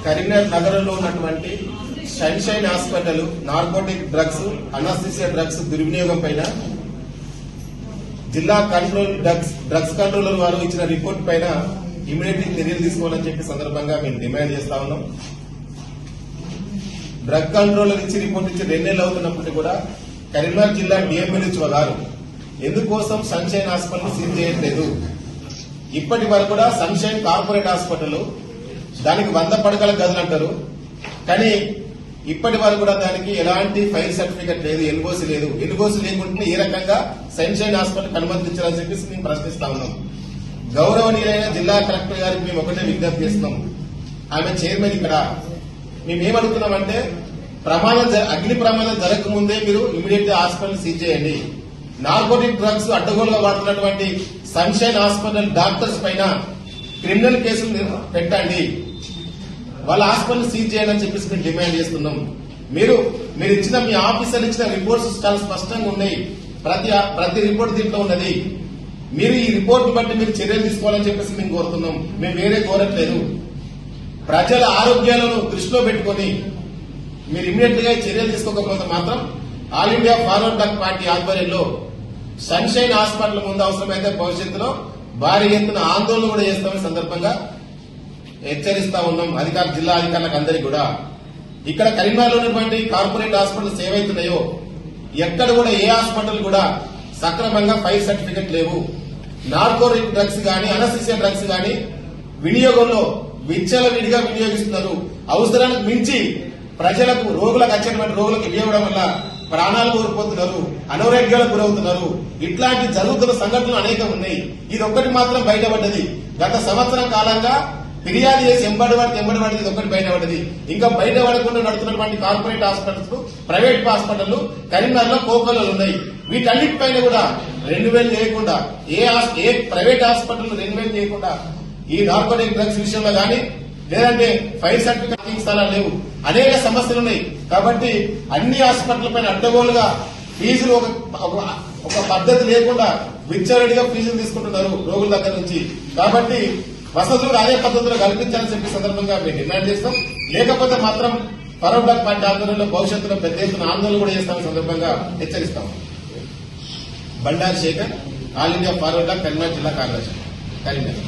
కరీంనగర్ నగరంలో ఉన్నటువంటి sunshine hospital narcotic drugs, anaesthesia drugs దుర్వినియోగం పైన జిల్లా డ్రగ్స్ కంట్రోలర్ వారు ఇచ్చిన రిపోర్ట్ పైన ఇమీడియట్లీ చర్యలు తీసుకోవాలని చెప్పి సందర్భంగా మేము డిమాండ్ చేస్తా ఉన్నాం. డ్రగ్ కంట్రోలర్ ఇచ్చి రిపోర్ట్ ఇచ్చి 2 నెలలు అవుతున్నప్పటికీ కూడా కరీంనగర్ జిల్లా డిఎంఎల్హెచ్ఓ గారు ఎందుకోసం సన్షైన్ హాస్పిటల్ సీల్ చేయట్లేదు? ఇప్పటి వరకు కూడా సన్షైన్ కార్పొరేట్ హాస్పిటల్, దానికి 100 పడకల గదులు అంటారు, కానీ ఇప్పటి వరకు కూడా దానికి ఎలాంటి ఫైర్ సర్టిఫికెట్ లేదు, ఎన్ఓసి లేదు. ఎన్ఓసి లేకుంటే ఏ రకంగా సన్షైన్ హాస్పిటల్ అనుమతించాలని చెప్పేసి మేము ప్రశ్నిస్తా ఉన్నాం. గౌరవనీయులైన జిల్లా కలెక్టర్ గారికి మేము ఒకటే విజ్ఞప్తి చేస్తున్నాం. ఆమె చైర్మన్ ఇక్కడ మేమేమడుగుతున్నామంటే అగ్ని ప్రమాదం జరగకముందే మీరు ఇమీడియట్ గా హాస్పిటల్ సీజ్ చేయండి. నార్కోటిక్ డ్రగ్స్ అడ్డగోలుగా వాడుతున్నటువంటి సన్షైన్ హాస్పిటల్ డాక్టర్స్ పైన క్రిమినల్ కేసులు పెట్టండి, వాళ్ళ హాస్పిటల్ సీజ్ చేయండి అని చెప్పేసి మేము డిమాండ్ చేస్తున్నాం. మీరు ఇచ్చిన మీ ఆఫీసర్ ఇచ్చిన రిపోర్ట్స్ చాలా స్పష్టంగా ఉన్నాయి. ప్రతి రిపోర్ట్ దీంట్లో ఉన్నది. మీరు ఈ రిపోర్ట్ బట్టి మీరు చర్యలు తీసుకోవాలని చెప్పేసి మేము కోరుతున్నాం. మేము వేరే కోరట్లేదు. ప్రజల ఆరోగ్యాలను దృష్టిలో పెట్టుకుని మీరు ఇమీడియట్ గా చర్యలు తీసుకోకపోతే మాత్రం All India forward Bloc party ఆధ్వర్యంలో సన్షైన్ హాస్పిటల్ ముందు అవసరమైతే భవిష్యత్తులో భారీ ఎత్తున ఆందోళన కూడా చేస్తామని సందర్భంగా హెచ్చరిస్తా ఉన్నాం జిల్లా అధికారులకు అందరికీ కూడా. ఇక్కడ కరీంనగర్లో ఉన్నటువంటి కార్పొరేట్ హాస్పిటల్స్ ఏవైతున్నాయో ఎక్కడ కూడా ఏ హాస్పిటల్ కూడా సక్రమంగా ఫైర్ సర్టిఫికెట్ లేవు. నార్కోటిక్ డ్రగ్స్ గాని, అనస్థీసియా డ్రగ్స్ గాని వినియోగంలో విచ్చలవిడిగా వినియోగిస్తున్నారు. అవసరానికి మించి ప్రజలకు, రోగులకు వచ్చేటువంటి రోగులకు ఇవ్వడం వల్ల ప్రాణాలు కోల్పోతున్నారు, అనారోగ్యాలకు గురవుతున్నారు. ఇట్లాంటి జరుగుతున్న సంఘటనలు అనేకం ఉన్నాయి. ఇది ఒక్కటి మాత్రం బయటపడ్డది. గత సంవత్సరం కాలంగా ఫిర్యాదు చేసి ఎంబడి పడింది, ఇది ఒక్కటి బయటపడ్డది. ఇంకా బయటపడకుండా నడుతున్నటువంటి corporate hospitals, private hospital Karimnagar లో కోకలు ఉన్నాయి. వీటన్నిటిపైన కూడా రెన్యువల్ చేయకుండా, ఏ ప్రైవేట్ హాస్పిటల్ రెన్యువల్ చేయకుండా ఈ నార్కోటిక్ డ్రగ్స్ విషయంలో గానీ, లేదంటే ఫైర్ సర్టిఫికెట్ స్థలాలు లేవు, అనేక సమస్యలు ఉన్నాయి. కాబట్టి అన్ని హాస్పిటల్ పైన అడ్డగోలుగా ఫీజులు ఒక పద్ధతి లేకుండా విచ్చలవిడిగా ఫీజులు తీసుకుంటున్నారు రోగుల దగ్గర నుంచి. కాబట్టి వసతులు అదే పద్ధతిలో కల్పించాలని చెప్పి సందర్భంగా మేము డిమాండ్ చేస్తాం. లేకపోతే మాత్రం ఫార్వర్డ్ బ్లాక్ పార్టీ ఆధ్వర్యంలో భవిష్యత్తులో పెద్ద ఎత్తున ఆందోళన కూడా చేస్తామని సందర్భంగా హెచ్చరిస్తాం. Bandaru Shekhar, all India forward bloc Karimnagar జిల్లా కార్యదర్శి, కరీంనగర్.